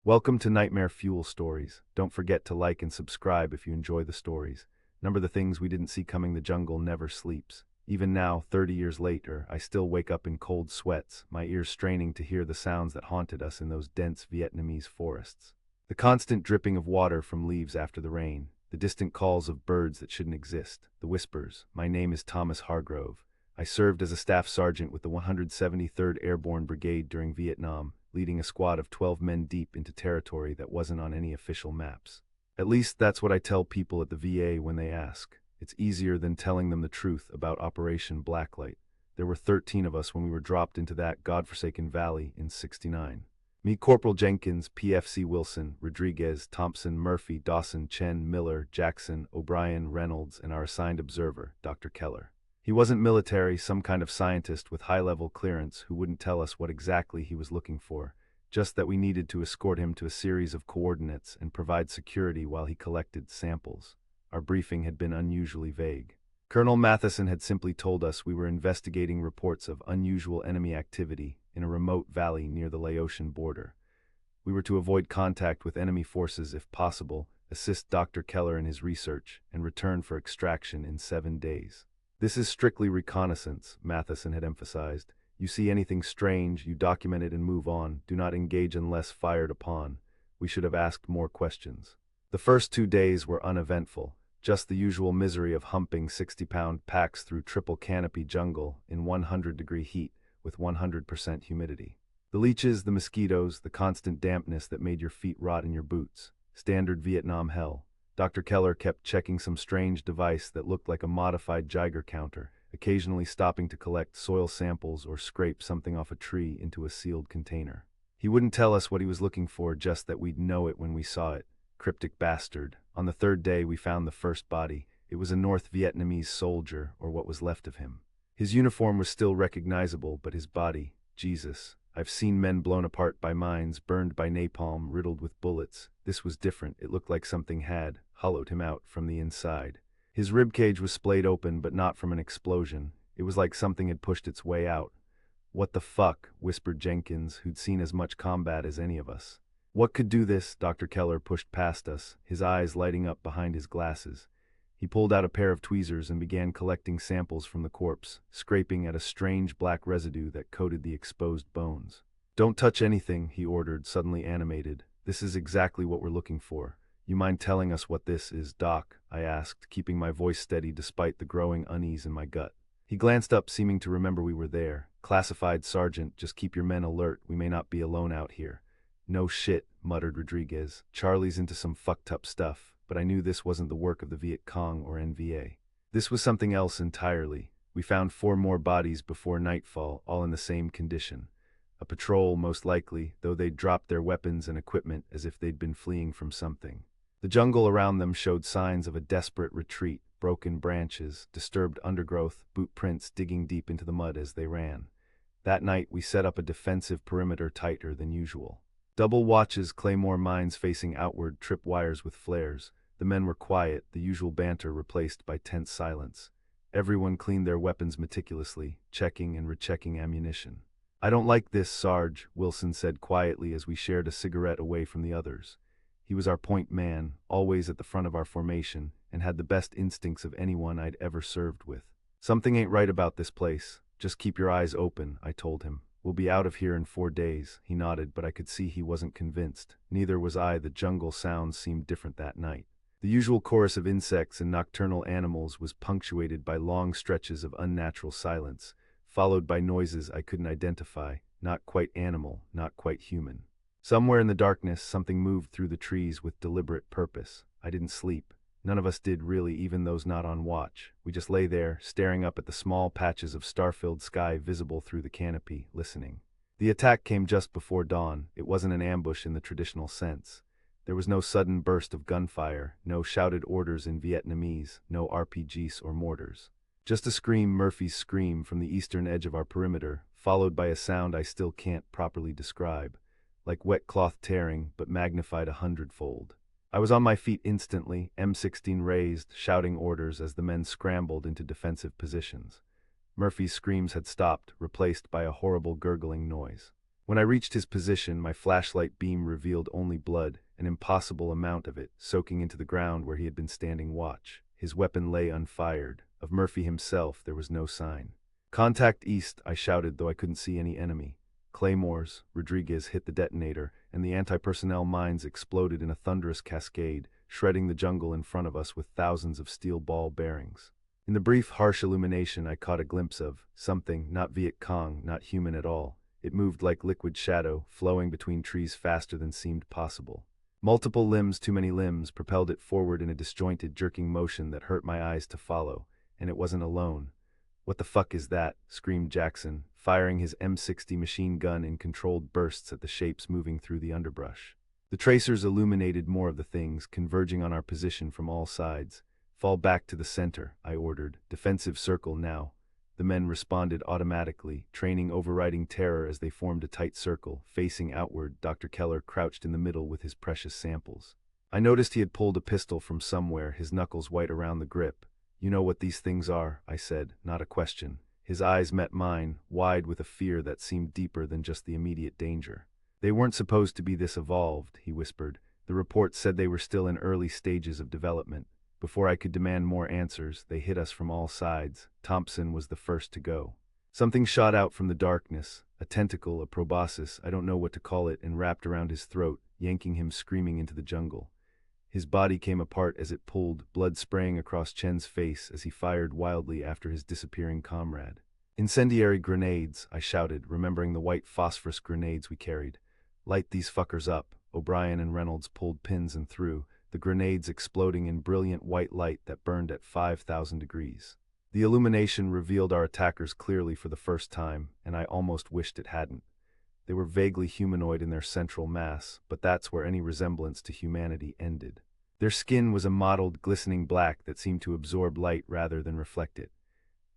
Welcome to Nightmare Fuel Stories. Don't forget to like and subscribe if you enjoy the stories. Remember the things we didn't see coming. The jungle never sleeps. Even now, 30 years later, I still wake up in cold sweats, my ears straining to hear the sounds that haunted us in those dense Vietnamese forests. The constant dripping of water from leaves after the rain, the distant calls of birds that shouldn't exist, the whispers. My name is Thomas Hargrove. I served as a staff sergeant with the 173rd Airborne Brigade during Vietnam, leading a squad of 12 men deep into territory that wasn't on any official maps. At least that's what I tell people at the VA when they ask. It's easier than telling them the truth about Operation Blacklight. There were 13 of us when we were dropped into that godforsaken valley in '69. Me, Corporal Jenkins, PFC Wilson, Rodriguez, Thompson, Murphy, Dawson, Chen, Miller, Jackson, O'Brien, Reynolds, and our assigned observer, Dr. Keller. He wasn't military, some kind of scientist with high-level clearance who wouldn't tell us what exactly he was looking for, just that we needed to escort him to a series of coordinates and provide security while he collected samples. Our briefing had been unusually vague. Colonel Matheson had simply told us we were investigating reports of unusual enemy activity in a remote valley near the Laotian border. We were to avoid contact with enemy forces if possible, assist Dr. Keller in his research, and return for extraction in 7 days. This is strictly reconnaissance, Matheson had emphasized. You see anything strange, you document it and move on. Do not engage unless fired upon. We should have asked more questions. The first 2 days were uneventful, just the usual misery of humping 60-pound packs through triple canopy jungle in 100-degree heat with 100% humidity. The leeches, the mosquitoes, the constant dampness that made your feet rot in your boots. Standard Vietnam hell. Dr. Keller kept checking some strange device that looked like a modified Geiger counter, occasionally stopping to collect soil samples or scrape something off a tree into a sealed container. He wouldn't tell us what he was looking for, just that we'd know it when we saw it. Cryptic bastard. On the 3rd day we found the first body. It was a North Vietnamese soldier, or what was left of him. His uniform was still recognizable, but his body, Jesus. I've seen men blown apart by mines, burned by napalm, riddled with bullets. This was different. It looked like something had hollowed him out from the inside. His ribcage was splayed open, but not from an explosion. It was like something had pushed its way out. "What the fuck?" whispered Jenkins, who'd seen as much combat as any of us. "What could do this?" Dr. Keller pushed past us, his eyes lighting up behind his glasses. He pulled out a pair of tweezers and began collecting samples from the corpse, scraping at a strange black residue that coated the exposed bones. "Don't touch anything," he ordered, suddenly animated. "This is exactly what we're looking for." "You mind telling us what this is, Doc?" I asked, keeping my voice steady despite the growing unease in my gut. He glanced up, seeming to remember we were there. "Classified, Sergeant. Just keep your men alert. We may not be alone out here." "No shit," muttered Rodriguez. "Charlie's into some fucked up stuff." But I knew this wasn't the work of the Viet Cong or NVA. This was something else entirely. We found 4 more bodies before nightfall, all in the same condition. A patrol, most likely, though they'd dropped their weapons and equipment as if they'd been fleeing from something. The jungle around them showed signs of a desperate retreat, broken branches, disturbed undergrowth, boot prints digging deep into the mud as they ran. That night we set up a defensive perimeter tighter than usual. Double watches, claymore mines facing outward, tripwires with flares. The men were quiet, the usual banter replaced by tense silence. Everyone cleaned their weapons meticulously, checking and rechecking ammunition. "I don't like this, Sarge," Wilson said quietly as we shared a cigarette away from the others. He was our point man, always at the front of our formation, and had the best instincts of anyone I'd ever served with. "Something ain't right about this place. Just keep your eyes open," I told him. "We'll be out of here in 4 days." He nodded, but I could see he wasn't convinced. Neither was I. The jungle sounds seemed different that night. The usual chorus of insects and nocturnal animals was punctuated by long stretches of unnatural silence, followed by noises I couldn't identify, not quite animal, not quite human. Somewhere in the darkness, something moved through the trees with deliberate purpose. I didn't sleep. None of us did really, even those not on watch. We just lay there, staring up at the small patches of star-filled sky visible through the canopy, listening. The attack came just before dawn. It wasn't an ambush in the traditional sense. There was no sudden burst of gunfire, no shouted orders in Vietnamese, no RPGs or mortars. Just a scream, Murphy's scream, from the eastern edge of our perimeter, followed by a sound I still can't properly describe. Like wet cloth tearing, but magnified 100-fold. I was on my feet instantly, M16 raised, shouting orders as the men scrambled into defensive positions. Murphy's screams had stopped, replaced by a horrible gurgling noise. When I reached his position, my flashlight beam revealed only blood, an impossible amount of it, soaking into the ground where he had been standing watch. His weapon lay unfired. Of Murphy himself, there was no sign. "Contact east," I shouted, though I couldn't see any enemy. Claymores, Rodriguez hit the detonator, and the anti-personnel mines exploded in a thunderous cascade, shredding the jungle in front of us with thousands of steel ball bearings. In the brief, harsh illumination, I caught a glimpse of something, not Viet Cong, not human at all. It moved like liquid shadow, flowing between trees faster than seemed possible. Multiple limbs, too many limbs, propelled it forward in a disjointed, jerking motion that hurt my eyes to follow, and it wasn't alone. "What the fuck is that?" screamed Jackson, firing his M60 machine gun in controlled bursts at the shapes moving through the underbrush. The tracers illuminated more of the things, converging on our position from all sides. "Fall back to the center," I ordered. "Defensive circle now." The men responded automatically, training overriding terror as they formed a tight circle, facing outward. Dr. Keller crouched in the middle with his precious samples. I noticed he had pulled a pistol from somewhere, his knuckles white around the grip. "You know what these things are," I said, not a question. His eyes met mine, wide with a fear that seemed deeper than just the immediate danger. "They weren't supposed to be this evolved," he whispered. "The report said they were still in early stages of development." Before I could demand more answers, they hit us from all sides. Thompson was the first to go. Something shot out from the darkness, a tentacle, a proboscis, I don't know what to call it, and wrapped around his throat, yanking him screaming into the jungle. His body came apart as it pulled, blood spraying across Chen's face as he fired wildly after his disappearing comrade. "Incendiary grenades," I shouted, remembering the white phosphorus grenades we carried. "Light these fuckers up." O'Brien and Reynolds pulled pins and threw, the grenades exploding in brilliant white light that burned at 5,000 degrees. The illumination revealed our attackers clearly for the first time, and I almost wished it hadn't. They were vaguely humanoid in their central mass, but that's where any resemblance to humanity ended. Their skin was a mottled, glistening black that seemed to absorb light rather than reflect it.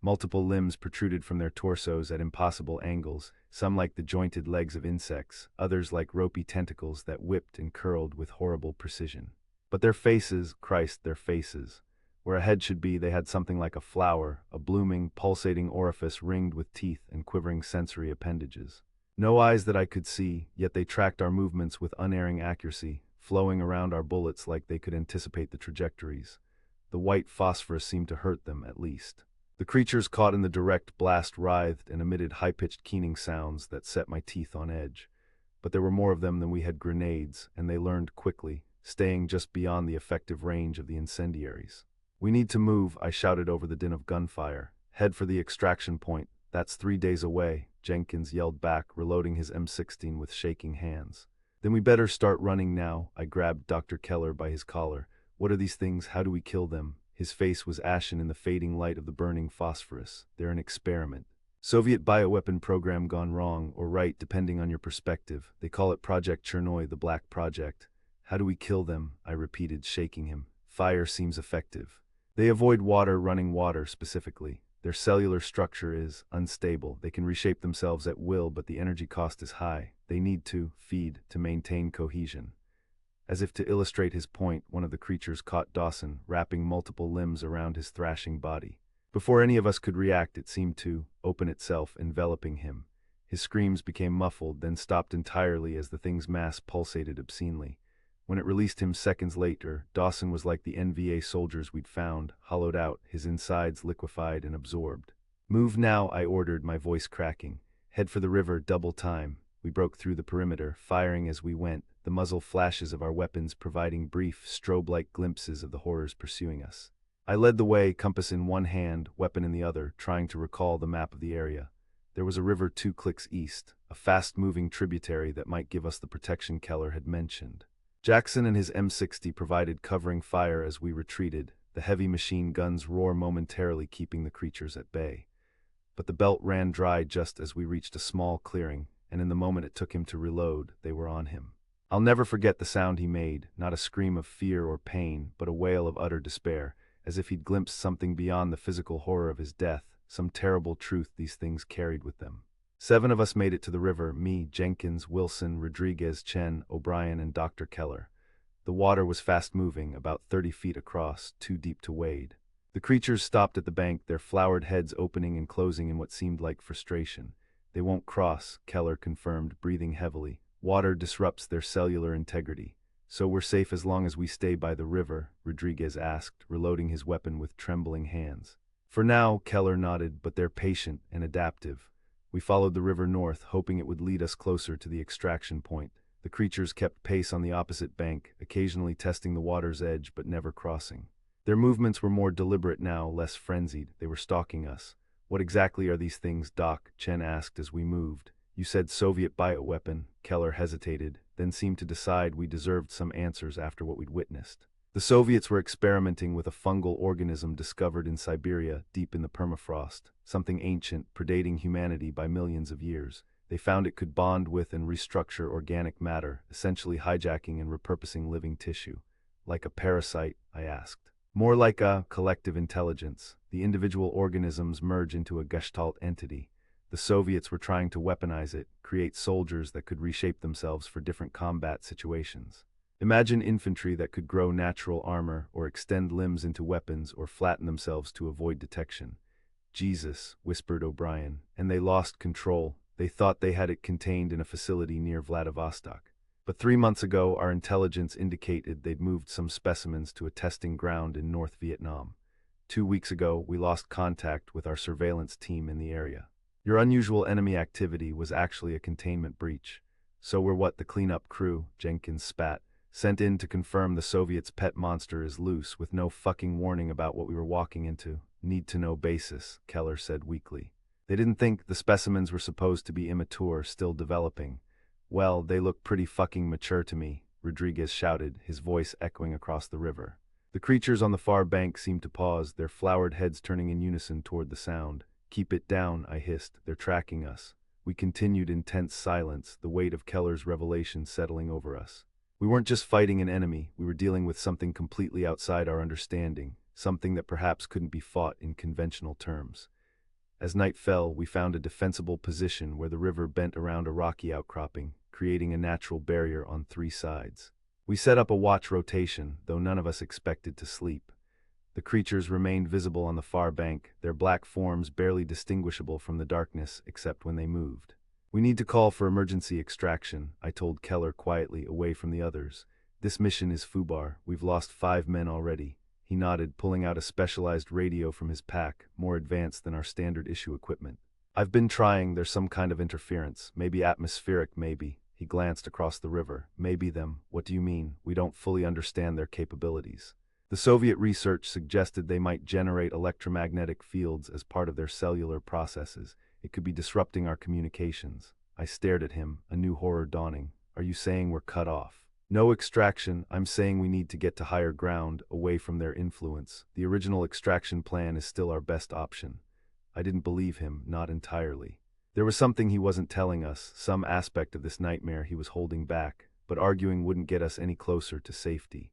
Multiple limbs protruded from their torsos at impossible angles, some like the jointed legs of insects, others like ropey tentacles that whipped and curled with horrible precision. But their faces, Christ, their faces. Where a head should be, they had something like a flower, a blooming, pulsating orifice ringed with teeth and quivering sensory appendages. No eyes that I could see, yet they tracked our movements with unerring accuracy, flowing around our bullets like they could anticipate the trajectories. The white phosphorus seemed to hurt them, at least. The creatures caught in the direct blast writhed and emitted high-pitched keening sounds that set my teeth on edge. But there were more of them than we had grenades, and they learned quickly, staying just beyond the effective range of the incendiaries. "We need to move," I shouted over the din of gunfire. "Head for the extraction point. That's 3 days away," Jenkins yelled back, reloading his M16 with shaking hands. "Then we better start running now." I grabbed Dr. Keller by his collar. "What are these things? How do we kill them?" His face was ashen in the fading light of the burning phosphorus. "They're an experiment. Soviet bioweapon program gone wrong, or right, depending on your perspective. They call it Project Chernoy, the Black Project." "How do we kill them?" I repeated, shaking him. "Fire seems effective. They avoid water, running water specifically. Their cellular structure is unstable. They can reshape themselves at will, but the energy cost is high. They need to feed to maintain cohesion." As if to illustrate his point, one of the creatures caught Dawson, wrapping multiple limbs around his thrashing body. Before any of us could react, it seemed to open itself, enveloping him. His screams became muffled, then stopped entirely as the thing's mass pulsated obscenely. When it released him seconds later, Dawson was like the NVA soldiers we'd found, hollowed out, his insides liquefied and absorbed. "Move now," I ordered, my voice cracking. "Head for the river, double time." We broke through the perimeter, firing as we went, the muzzle flashes of our weapons providing brief, strobe-like glimpses of the horrors pursuing us. I led the way, compass in one hand, weapon in the other, trying to recall the map of the area. There was a river 2 clicks east, a fast-moving tributary that might give us the protection Keller had mentioned. Jackson and his M60 provided covering fire as we retreated, the heavy machine guns roar momentarily keeping the creatures at bay. But the belt ran dry just as we reached a small clearing, and in the moment it took him to reload, they were on him. I'll never forget the sound he made, not a scream of fear or pain, but a wail of utter despair, as if he'd glimpsed something beyond the physical horror of his death, some terrible truth these things carried with them. 7 of us made it to the river, me, Jenkins, Wilson, Rodriguez, Chen, O'Brien, and Dr. Keller. The water was fast-moving, about 30 feet across, too deep to wade. The creatures stopped at the bank, their flowered heads opening and closing in what seemed like frustration. They won't cross, Keller confirmed, breathing heavily. Water disrupts their cellular integrity. So we're safe as long as we stay by the river, Rodriguez asked, reloading his weapon with trembling hands. For now, Keller nodded, but they're patient and adaptive. We followed the river north, hoping it would lead us closer to the extraction point. The creatures kept pace on the opposite bank, occasionally testing the water's edge but never crossing. Their movements were more deliberate now, less frenzied. They were stalking us. What exactly are these things, Doc? Chen asked as we moved. You said Soviet bioweapon. Keller hesitated, then seemed to decide we deserved some answers after what we'd witnessed. The Soviets were experimenting with a fungal organism discovered in Siberia, deep in the permafrost, something ancient, predating humanity by millions of years. They found it could bond with and restructure organic matter, essentially hijacking and repurposing living tissue. Like a parasite, I asked. More like a collective intelligence. The individual organisms merge into a Gestalt entity. The Soviets were trying to weaponize it, create soldiers that could reshape themselves for different combat situations. Imagine infantry that could grow natural armor, or extend limbs into weapons, or flatten themselves to avoid detection. Jesus, whispered O'Brien, and they lost control. They thought they had it contained in a facility near Vladivostok. But 3 months ago, our intelligence indicated they'd moved some specimens to a testing ground in North Vietnam. 2 weeks ago, we lost contact with our surveillance team in the area. Your unusual enemy activity was actually a containment breach. So we're what, the cleanup crew, Jenkins spat, sent in to confirm the Soviets' pet monster is loose with no fucking warning about what we were walking into. Need-to-know basis, Keller said weakly. They didn't think the specimens were supposed to be immature, still developing. Well, they look pretty fucking mature to me, Rodriguez shouted, his voice echoing across the river. The creatures on the far bank seemed to pause, their flowered heads turning in unison toward the sound. Keep it down, I hissed. They're tracking us. We continued in tense silence, the weight of Keller's revelation settling over us. We weren't just fighting an enemy, we were dealing with something completely outside our understanding, something that perhaps couldn't be fought in conventional terms. As night fell, we found a defensible position where the river bent around a rocky outcropping, creating a natural barrier on 3 sides. We set up a watch rotation, though none of us expected to sleep. The creatures remained visible on the far bank, their black forms barely distinguishable from the darkness except when they moved. We need to call for emergency extraction, I told Keller quietly, away from the others. This mission is FUBAR. We've lost 5 men already. He nodded, pulling out a specialized radio from his pack, more advanced than our standard issue equipment. I've been trying, there's some kind of interference, maybe atmospheric, maybe. He glanced across the river. Maybe them. What do you mean? We don't fully understand their capabilities. The Soviet research suggested they might generate electromagnetic fields as part of their cellular processes. It could be disrupting our communications. I stared at him, a new horror dawning. Are you saying we're cut off? No extraction, I'm saying we need to get to higher ground, away from their influence. The original extraction plan is still our best option. I didn't believe him, not entirely. There was something he wasn't telling us, some aspect of this nightmare he was holding back, but arguing wouldn't get us any closer to safety.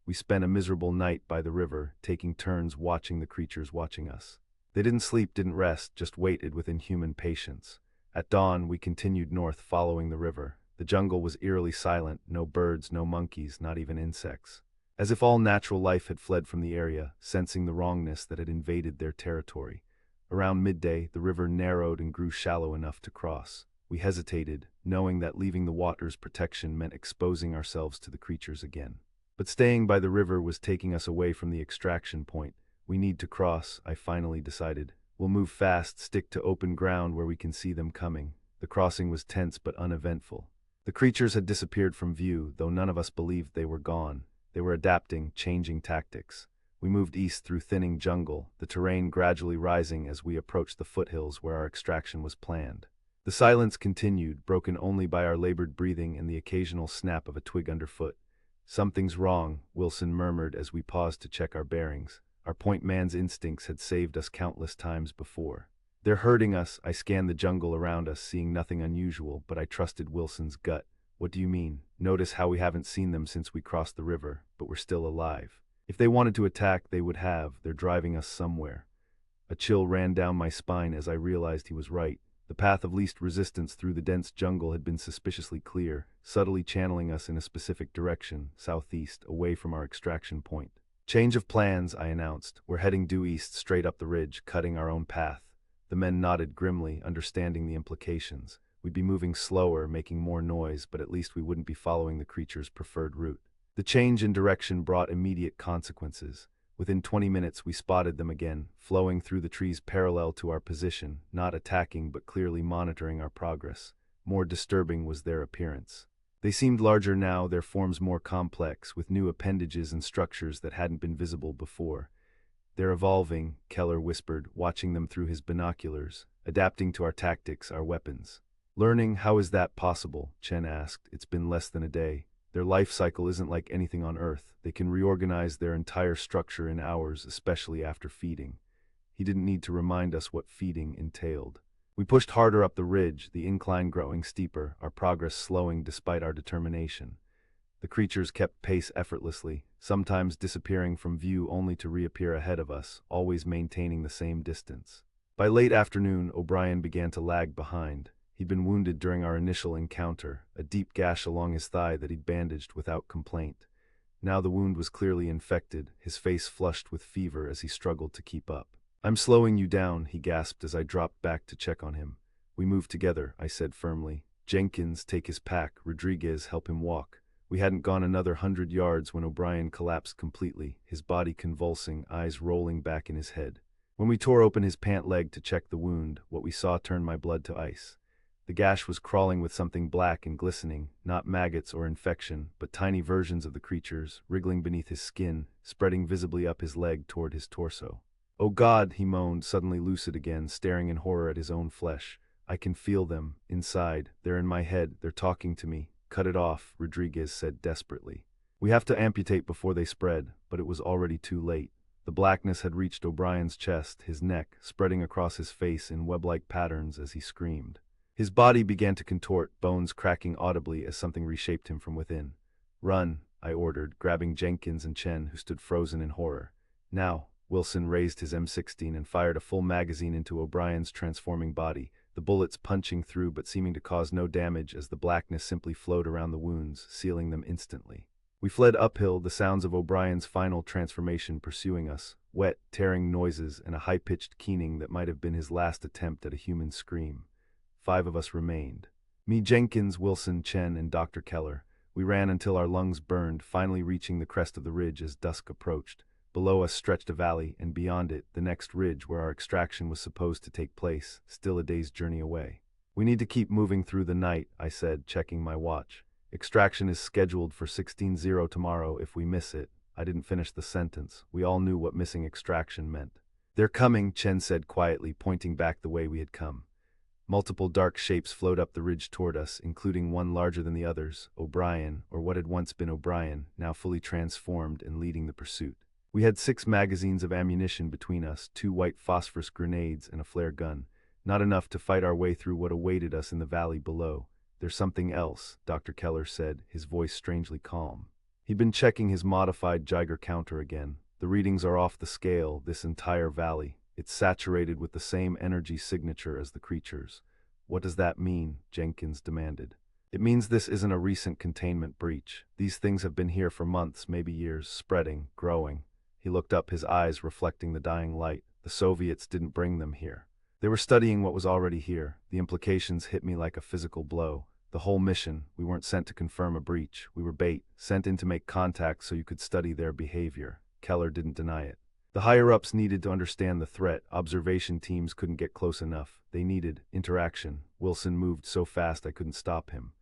We spent a miserable night by the river, taking turns watching the creatures watching us. They didn't sleep, didn't rest, just waited with inhuman patience. At dawn, we continued north following the river. The jungle was eerily silent, no birds, no monkeys, not even insects. As if all natural life had fled from the area, sensing the wrongness that had invaded their territory. Around midday, the river narrowed and grew shallow enough to cross. We hesitated, knowing that leaving the water's protection meant exposing ourselves to the creatures again. But staying by the river was taking us away from the extraction point. We need to cross, I finally decided. We'll move fast, stick to open ground where we can see them coming. The crossing was tense but uneventful. The creatures had disappeared from view, though none of us believed they were gone. They were adapting, changing tactics. We moved east through thinning jungle, the terrain gradually rising as we approached the foothills where our extraction was planned. The silence continued, broken only by our labored breathing and the occasional snap of a twig underfoot. Something's wrong, Wilson murmured as we paused to check our bearings. Our point man's instincts had saved us countless times before. They're hurting us. I scanned the jungle around us, seeing nothing unusual, but I trusted Wilson's gut. What do you mean? Notice how we haven't seen them since we crossed the river, but we're still alive. If they wanted to attack, they would have. They're driving us somewhere. A chill ran down my spine as I realized he was right. The path of least resistance through the dense jungle had been suspiciously clear, subtly channeling us in a specific direction, southeast, away from our extraction point. Change of plans, I announced. We're heading due east, straight up the ridge, cutting our own path. The men nodded grimly, understanding the implications. We'd be moving slower, making more noise, but at least we wouldn't be following the creature's preferred route. The change in direction brought immediate consequences. Within 20 minutes, we spotted them again, flowing through the trees parallel to our position, not attacking but clearly monitoring our progress. More disturbing was their appearance. They seemed larger now, their forms more complex, with new appendages and structures that hadn't been visible before. "They're evolving," Keller whispered, watching them through his binoculars, "adapting to our tactics, our weapons." "Learning, how is that possible?" Chen asked. "It's been less than a day. Their life cycle isn't like anything on Earth. They can reorganize their entire structure in hours, especially after feeding." He didn't need to remind us what feeding entailed. We pushed harder up the ridge, the incline growing steeper, our progress slowing despite our determination. The creatures kept pace effortlessly, sometimes disappearing from view only to reappear ahead of us, always maintaining the same distance. By late afternoon, O'Brien began to lag behind. He'd been wounded during our initial encounter, a deep gash along his thigh that he'd bandaged without complaint. Now the wound was clearly infected, his face flushed with fever as he struggled to keep up. "I'm slowing you down," he gasped as I dropped back to check on him. "We move together," I said firmly. "Jenkins, take his pack, Rodriguez, help him walk." We hadn't gone another 100 yards when O'Brien collapsed completely, his body convulsing, eyes rolling back in his head. When we tore open his pant leg to check the wound, what we saw turned my blood to ice. The gash was crawling with something black and glistening, not maggots or infection, but tiny versions of the creatures, wriggling beneath his skin, spreading visibly up his leg toward his torso. "Oh God," he moaned, suddenly lucid again, staring in horror at his own flesh. "I can feel them, inside. They're in my head. They're talking to me." "Cut it off," Rodriguez said desperately. "We have to amputate before they spread," but it was already too late. The blackness had reached O'Brien's chest, his neck, spreading across his face in web-like patterns as he screamed. His body began to contort, bones cracking audibly as something reshaped him from within. "Run," I ordered, grabbing Jenkins and Chen, who stood frozen in horror. "Now." Wilson raised his M16 and fired a full magazine into O'Brien's transforming body, the bullets punching through but seeming to cause no damage as the blackness simply flowed around the wounds, sealing them instantly. We fled uphill, the sounds of O'Brien's final transformation pursuing us, wet, tearing noises and a high-pitched keening that might have been his last attempt at a human scream. 5 of us remained. Me, Jenkins, Wilson, Chen, and Dr. Keller. We ran until our lungs burned, finally reaching the crest of the ridge as dusk approached. Below us stretched a valley, and beyond it, the next ridge where our extraction was supposed to take place, still a day's journey away. "We need to keep moving through the night," I said, checking my watch. "Extraction is scheduled for 16:00 tomorrow. If we miss it..." I didn't finish the sentence. We all knew what missing extraction meant. "They're coming," Chen said quietly, pointing back the way we had come. Multiple dark shapes flowed up the ridge toward us, including one larger than the others, O'Brien, or what had once been O'Brien, now fully transformed and leading the pursuit. We had 6 magazines of ammunition between us, 2 white phosphorus grenades and a flare gun. Not enough to fight our way through what awaited us in the valley below. "There's something else," Dr. Keller said, his voice strangely calm. He'd been checking his modified Geiger counter again. "The readings are off the scale, this entire valley. It's saturated with the same energy signature as the creatures." "What does that mean?" Jenkins demanded. "It means this isn't a recent containment breach. These things have been here for months, maybe years, spreading, growing." He looked up, his eyes reflecting the dying light. "The Soviets didn't bring them here. They were studying what was already here." The implications hit me like a physical blow. The whole mission, we weren't sent to confirm a breach. We were bait, sent in to make contact so you could study their behavior. Keller didn't deny it. "The higher-ups needed to understand the threat. Observation teams couldn't get close enough. They needed interaction." Wilson moved so fast I couldn't stop him.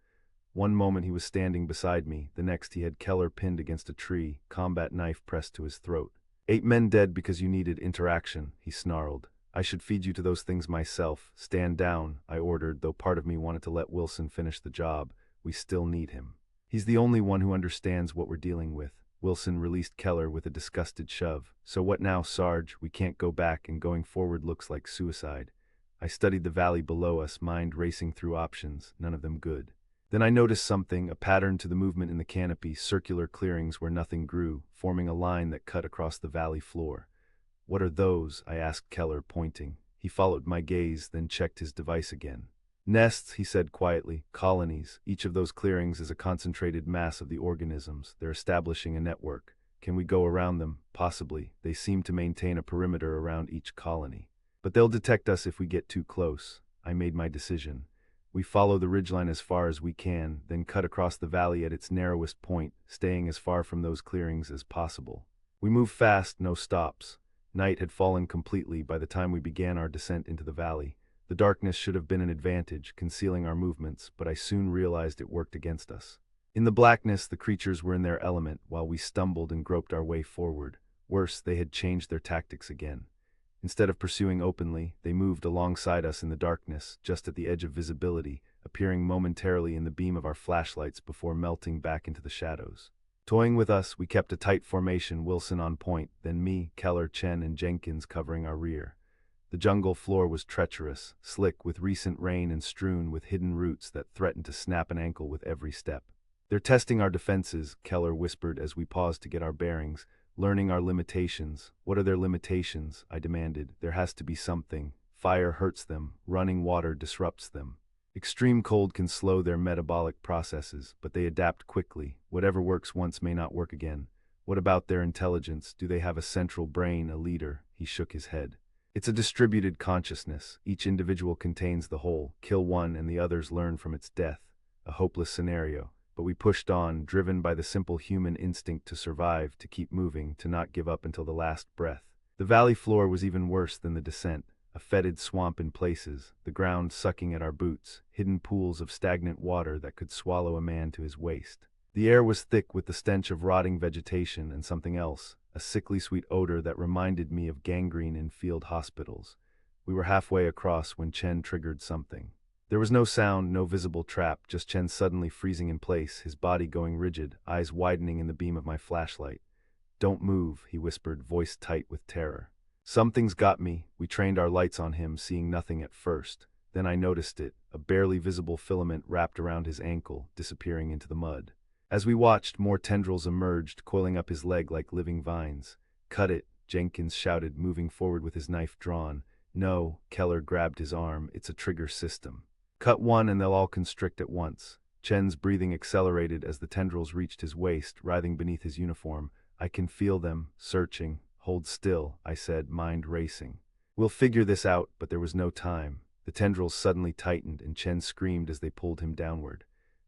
One moment he was standing beside me, the next he had Keller pinned against a tree, combat knife pressed to his throat. "8 men dead because you needed interaction," he snarled. "I should feed you to those things myself." "Stand down," I ordered, though part of me wanted to let Wilson finish the job. We still need him. He's the only one who understands what we're dealing with. Wilson released Keller with a disgusted shove. "So what now, Sarge? We can't go back, and going forward looks like suicide." I studied the valley below us, mind racing through options, none of them good. Then I noticed something, a pattern to the movement in the canopy, circular clearings where nothing grew, forming a line that cut across the valley floor. "What are those?" I asked Keller, pointing. He followed my gaze, then checked his device again. "Nests," he said quietly, "colonies. Each of those clearings is a concentrated mass of the organisms. They're establishing a network. Can we go around them? Possibly. They seem to maintain a perimeter around each colony." But they'll detect us if we get too close. I made my decision. We follow the ridgeline as far as we can, then cut across the valley at its narrowest point, staying as far from those clearings as possible. We moved fast, no stops. Night had fallen completely by the time we began our descent into the valley. The darkness should have been an advantage, concealing our movements, but I soon realized it worked against us. In the blackness, the creatures were in their element, while we stumbled and groped our way forward. Worse, they had changed their tactics again. Instead of pursuing openly, they moved alongside us in the darkness, just at the edge of visibility, appearing momentarily in the beam of our flashlights before melting back into the shadows. Toying with us, we kept a tight formation, Wilson on point, then me, Keller, Chen, and Jenkins covering our rear. The jungle floor was treacherous, slick with recent rain and strewn with hidden roots that threatened to snap an ankle with every step. "They're testing our defenses," Keller whispered as we paused to get our bearings, "learning our limitations." "What are their limitations?" I demanded. "There has to be something. Fire hurts them, running water disrupts them. Extreme cold can slow their metabolic processes, but they adapt quickly. Whatever works once may not work again." "What about their intelligence? Do they have a central brain, a leader?" He shook his head. "It's a distributed consciousness. Each individual contains the whole. Kill one and the others learn from its death." A hopeless scenario. But we pushed on, driven by the simple human instinct to survive, to keep moving, to not give up until the last breath. The valley floor was even worse than the descent. A fetid swamp in places, the ground sucking at our boots, hidden pools of stagnant water that could swallow a man to his waist. The air was thick with the stench of rotting vegetation and something else, a sickly sweet odor that reminded me of gangrene in field hospitals. We were halfway across when Chen triggered something. There was no sound, no visible trap, just Chen suddenly freezing in place, his body going rigid, eyes widening in the beam of my flashlight. "Don't move," he whispered, voice tight with terror. "Something's got me." We trained our lights on him, seeing nothing at first. Then I noticed it, a barely visible filament wrapped around his ankle, disappearing into the mud. As we watched, more tendrils emerged, coiling up his leg like living vines. "Cut it," Jenkins shouted, moving forward with his knife drawn. "No," Keller grabbed his arm, "it's a trigger system. Cut one and they'll all constrict at once." Chen's breathing accelerated as the tendrils reached his waist, writhing beneath his uniform. "I can feel them, searching." "Hold still," I said, mind racing. "We'll figure this out," but there was no time. The tendrils suddenly tightened and Chen screamed as they pulled him downward.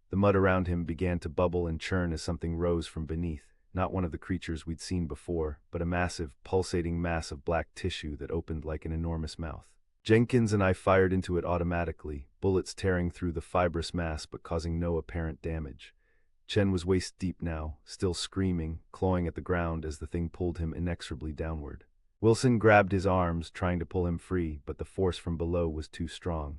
The mud around him began to bubble and churn as something rose from beneath, not one of the creatures we'd seen before, but a massive, pulsating mass of black tissue that opened like an enormous mouth. Jenkins and I fired into it automatically, bullets tearing through the fibrous mass but causing no apparent damage. Chen was waist deep now, still screaming, clawing at the ground as the thing pulled him inexorably downward. Wilson grabbed his arms, trying to pull him free, but the force from below was too strong.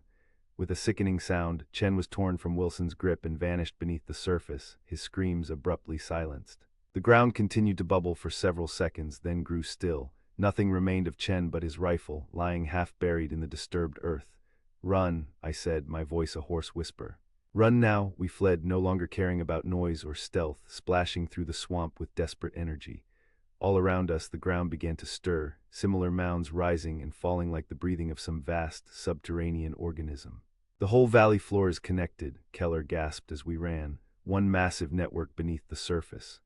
With a sickening sound, Chen was torn from Wilson's grip and vanished beneath the surface, his screams abruptly silenced. The ground continued to bubble for several seconds, then grew still. Nothing remained of Chen but his rifle, lying half buried in the disturbed earth. "Run," I said, my voice a hoarse whisper. "Run now." We fled, no longer caring about noise or stealth, splashing through the swamp with desperate energy. All around us, the ground began to stir, similar mounds rising and falling like the breathing of some vast, subterranean organism. "The whole valley floor is connected," Keller gasped as we ran, one massive network beneath the surface.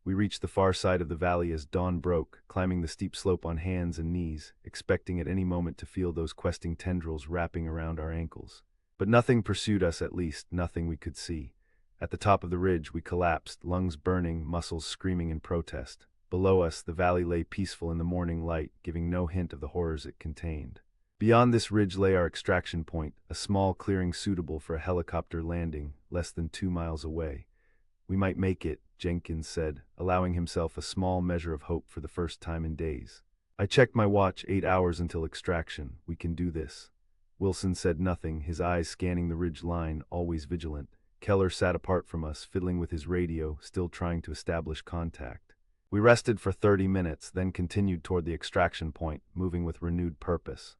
We reached the far side of the valley as dawn broke, climbing the steep slope on hands and knees, expecting at any moment to feel those questing tendrils wrapping around our ankles. But nothing pursued us, at least, nothing we could see. At the top of the ridge, we collapsed, lungs burning, muscles screaming in protest. Below us, the valley lay peaceful in the morning light, giving no hint of the horrors it contained. Beyond this ridge lay our extraction point, a small clearing suitable for a helicopter landing, less than 2 miles away. "We might make it," Jenkins said, allowing himself a small measure of hope for the first time in days. I checked my watch, 8 hours until extraction. "We can do this." Wilson said nothing, his eyes scanning the ridge line, always vigilant. Keller sat apart from us, fiddling with his radio, still trying to establish contact. We rested for 30 minutes, then continued toward the extraction point, moving with renewed purpose.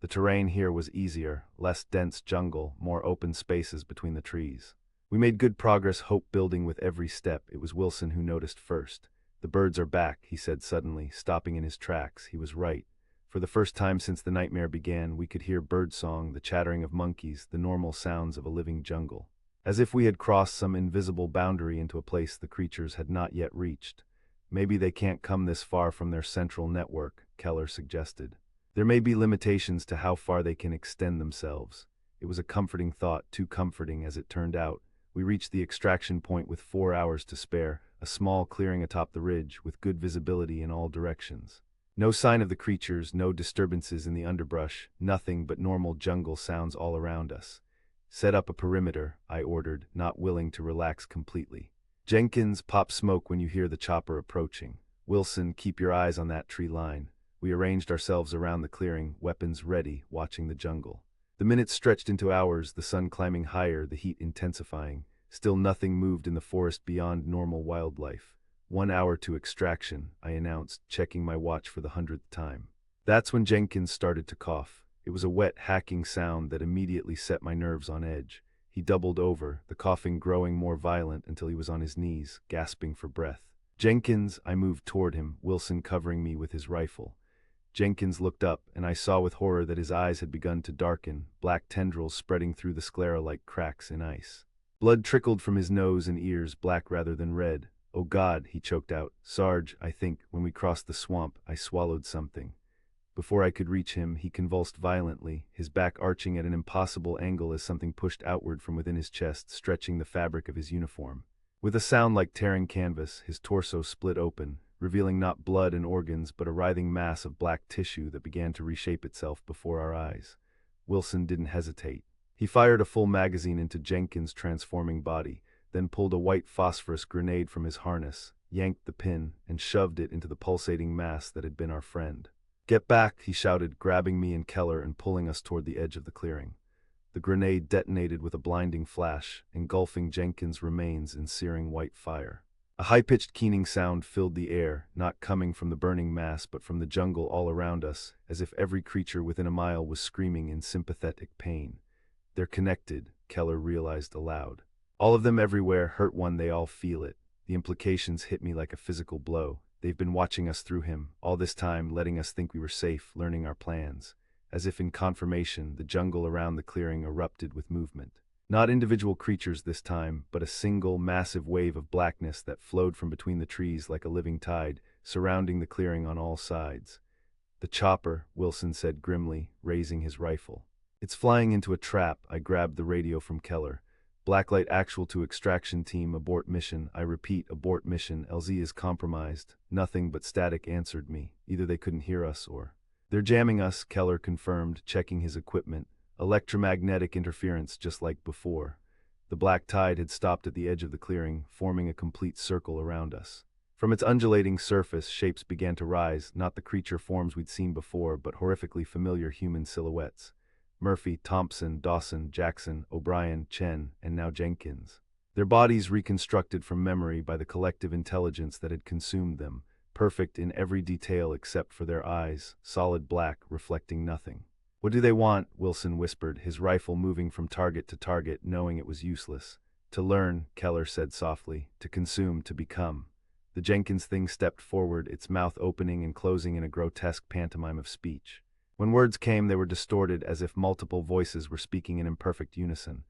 The terrain here was easier, less dense jungle, more open spaces between the trees. We made good progress, hope building with every step. It was Wilson who noticed first. "The birds are back," he said suddenly, stopping in his tracks. He was right. For the first time since the nightmare began, we could hear birdsong, the chattering of monkeys, the normal sounds of a living jungle. As if we had crossed some invisible boundary into a place the creatures had not yet reached. "Maybe they can't come this far from their central network," Keller suggested. There may be limitations to how far they can extend themselves. It was a comforting thought, too comforting as it turned out. We reached the extraction point with 4 hours to spare, a small clearing atop the ridge with good visibility in all directions. No sign of the creatures, no disturbances in the underbrush, nothing but normal jungle sounds all around us. Set up a perimeter, I ordered, not willing to relax completely. Jenkins, pop smoke when you hear the chopper approaching. Wilson, keep your eyes on that tree line. We arranged ourselves around the clearing, weapons ready, watching the jungle. The minutes stretched into hours, the sun climbing higher, the heat intensifying. Still nothing moved in the forest beyond normal wildlife. 1 hour to extraction, I announced, checking my watch for the 100th time. That's when Jenkins started to cough. It was a wet, hacking sound that immediately set my nerves on edge. He doubled over, the coughing growing more violent until he was on his knees, gasping for breath. Jenkins, I moved toward him, Wilson covering me with his rifle. Jenkins looked up, and I saw with horror that his eyes had begun to darken, black tendrils spreading through the sclera like cracks in ice. Blood trickled from his nose and ears, black rather than red. "Oh God," he choked out. "Sarge, I think, when we crossed the swamp, I swallowed something." Before I could reach him, he convulsed violently, his back arching at an impossible angle as something pushed outward from within his chest, stretching the fabric of his uniform. With a sound like tearing canvas, his torso split open, revealing not blood and organs but a writhing mass of black tissue that began to reshape itself before our eyes. Wilson didn't hesitate. He fired a full magazine into Jenkins' transforming body, then pulled a white phosphorus grenade from his harness, yanked the pin, and shoved it into the pulsating mass that had been our friend. "Get back," he shouted, grabbing me and Keller and pulling us toward the edge of the clearing. The grenade detonated with a blinding flash, engulfing Jenkins' remains in searing white fire. A high-pitched keening sound filled the air, not coming from the burning mass but from the jungle all around us, as if every creature within a mile was screaming in sympathetic pain. "They're connected," Keller realized aloud. "All of them everywhere, hurt one, they all feel it." The implications hit me like a physical blow. They've been watching us through him, all this time letting us think we were safe, learning our plans. As if in confirmation, the jungle around the clearing erupted with movement. Not individual creatures this time, but a single, massive wave of blackness that flowed from between the trees like a living tide, surrounding the clearing on all sides. "The chopper," Wilson said grimly, raising his rifle. "It's flying into a trap." I grabbed the radio from Keller. "Blacklight actual to extraction team, abort mission. I repeat, abort mission. LZ is compromised." Nothing but static answered me. Either they couldn't hear us or... "They're jamming us," Keller confirmed, checking his equipment. "Electromagnetic interference, just like before." The black tide had stopped at the edge of the clearing, forming a complete circle around us. From its undulating surface, shapes began to rise, not the creature forms we'd seen before, but horrifically familiar human silhouettes. Murphy, Thompson, Dawson, Jackson, O'Brien, Chen, and now Jenkins. Their bodies reconstructed from memory by the collective intelligence that had consumed them, perfect in every detail except for their eyes, solid black, reflecting nothing. "What do they want?" Wilson whispered, his rifle moving from target to target, knowing it was useless. "To learn," Keller said softly, "to consume, to become." The Jenkins thing stepped forward, its mouth opening and closing in a grotesque pantomime of speech. When words came, they were distorted, as if multiple voices were speaking in imperfect unison.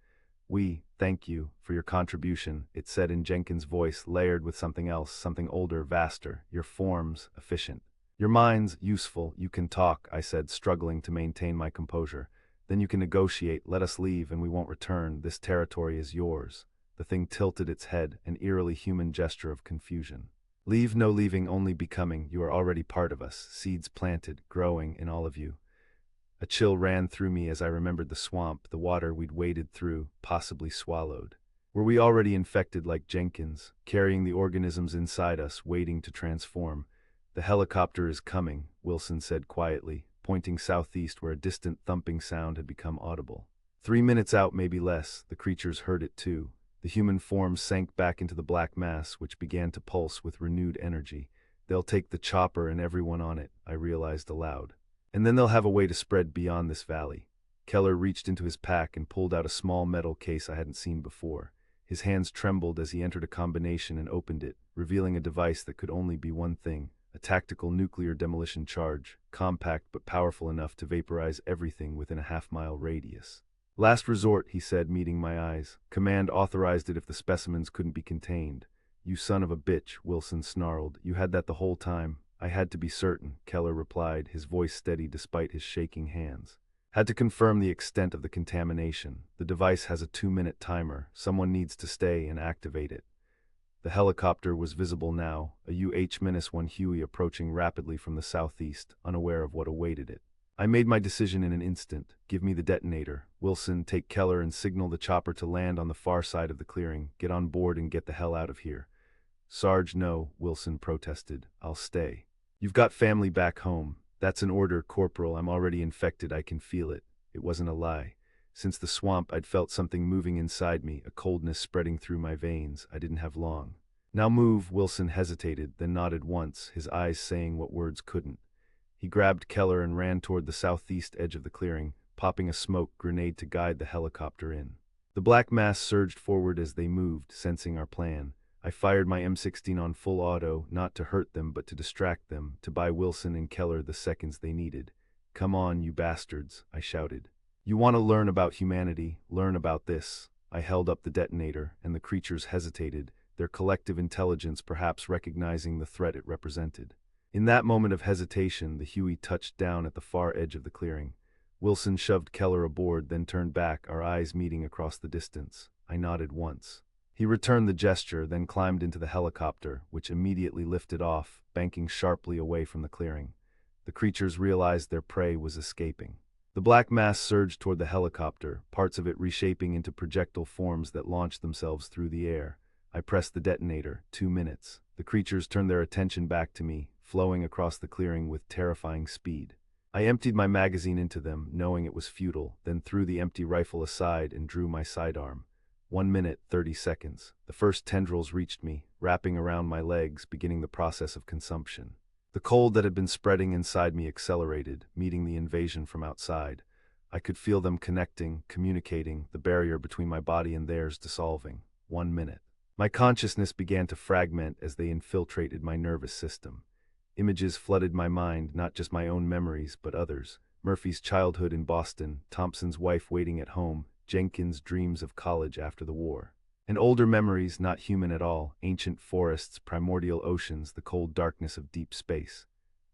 "We thank you for your contribution," it said in Jenkins' voice, layered with something else, something older, vaster. "Your forms, efficient. Your minds, useful. You can talk," I said, struggling to maintain my composure. "Then you can negotiate. Let us leave, and we won't return. This territory is yours." The thing tilted its head, an eerily human gesture of confusion. "Leave, no leaving, only becoming. You are already part of us, seeds planted, growing in all of you." A chill ran through me as I remembered the swamp, the water we'd waded through, possibly swallowed. Were we already infected like Jenkins, carrying the organisms inside us, waiting to transform? "The helicopter is coming," Wilson said quietly, pointing southeast where a distant thumping sound had become audible. 3 minutes out, maybe less, the creatures heard it too. The human forms sank back into the black mass, which began to pulse with renewed energy. "They'll take the chopper and everyone on it," I realized aloud. "And then they'll have a way to spread beyond this valley." Keller reached into his pack and pulled out a small metal case I hadn't seen before. His hands trembled as he entered a combination and opened it, revealing a device that could only be one thing: a tactical nuclear demolition charge, compact but powerful enough to vaporize everything within a half-mile radius. "Last resort," he said, meeting my eyes. "Command authorized it if the specimens couldn't be contained." "You son of a bitch," Wilson snarled. "You had that the whole time." I had to be certain, Keller replied, his voice steady despite his shaking hands. Had to confirm the extent of the contamination. The device has a 2-minute timer. Someone needs to stay and activate it. The helicopter was visible now, a UH-1 Huey approaching rapidly from the southeast, unaware of what awaited it. I made my decision in an instant. Give me the detonator. Wilson, take Keller and signal the chopper to land on the far side of the clearing. Get on board and get the hell out of here. Sarge, no, Wilson protested. I'll stay. You've got family back home. That's an order, Corporal. I'm already infected. I can feel it. It wasn't a lie. Since the swamp, I'd felt something moving inside me, a coldness spreading through my veins. I didn't have long. Now move, Wilson hesitated, then nodded once, his eyes saying what words couldn't. He grabbed Keller and ran toward the southeast edge of the clearing, popping a smoke grenade to guide the helicopter in. The black mass surged forward as they moved, sensing our plan. I fired my M16 on full auto, not to hurt them but to distract them, to buy Wilson and Keller the seconds they needed. Come on, you bastards, I shouted. You want to learn about humanity? Learn about this. I held up the detonator, and the creatures hesitated, their collective intelligence perhaps recognizing the threat it represented. In that moment of hesitation, the Huey touched down at the far edge of the clearing. Wilson shoved Keller aboard, then turned back, our eyes meeting across the distance. I nodded once. He returned the gesture, then climbed into the helicopter, which immediately lifted off, banking sharply away from the clearing. The creatures realized their prey was escaping. The black mass surged toward the helicopter, parts of it reshaping into projectile forms that launched themselves through the air. I pressed the detonator. 2 minutes. The creatures turned their attention back to me, flowing across the clearing with terrifying speed. I emptied my magazine into them, knowing it was futile, then threw the empty rifle aside and drew my sidearm. 1 minute, 30 seconds. The first tendrils reached me, wrapping around my legs, beginning the process of consumption. The cold that had been spreading inside me accelerated, meeting the invasion from outside. I could feel them connecting, communicating, the barrier between my body and theirs dissolving. 1 minute. My consciousness began to fragment as they infiltrated my nervous system. Images flooded my mind, not just my own memories, but others. Murphy's childhood in Boston, Thompson's wife waiting at home, Jenkins' dreams of college after the war. And older memories, not human at all, ancient forests, primordial oceans, the cold darkness of deep space.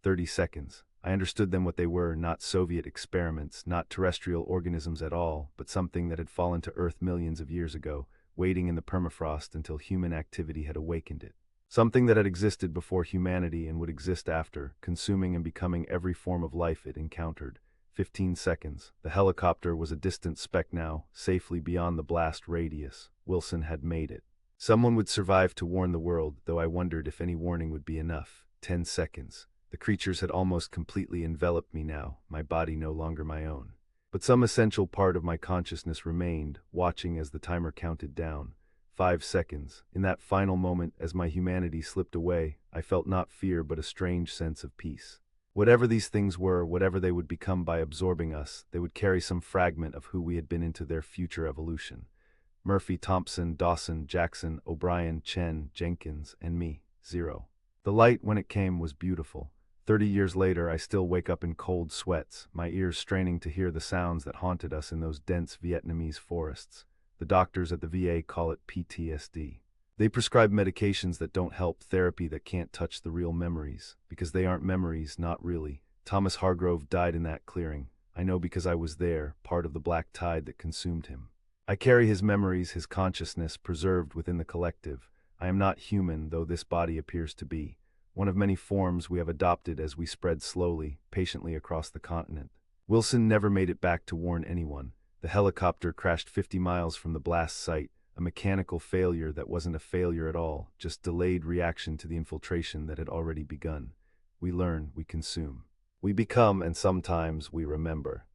30 seconds. I understood them what they were, not Soviet experiments, not terrestrial organisms at all, but something that had fallen to Earth millions of years ago, waiting in the permafrost until human activity had awakened it. Something that had existed before humanity and would exist after, consuming and becoming every form of life it encountered. 15 seconds. The helicopter was a distant speck now, safely beyond the blast radius. Wilson had made it. Someone would survive to warn the world, though I wondered if any warning would be enough. 10 seconds. The creatures had almost completely enveloped me now, my body no longer my own. But some essential part of my consciousness remained, watching as the timer counted down. 5 seconds. In that final moment, as my humanity slipped away, I felt not fear but a strange sense of peace. Whatever these things were, whatever they would become by absorbing us, they would carry some fragment of who we had been into their future evolution. Murphy, Thompson, Dawson, Jackson, O'Brien, Chen, Jenkins, and me. 0. The light, when it came, was beautiful. 30 years later, I still wake up in cold sweats, my ears straining to hear the sounds that haunted us in those dense Vietnamese forests. The doctors at the VA call it PTSD. They prescribe medications that don't help, therapy that can't touch the real memories, because they aren't memories, not really. Thomas Hargrove died in that clearing. I know because I was there, part of the black tide that consumed him. I carry his memories, his consciousness, preserved within the collective. I am not human, though this body appears to be. One of many forms we have adopted as we spread slowly, patiently across the continent. Wilson never made it back to warn anyone. The helicopter crashed 50 miles from the blast site, a mechanical failure that wasn't a failure at all, just delayed reaction to the infiltration that had already begun. We learn, we consume. We become, and sometimes we remember.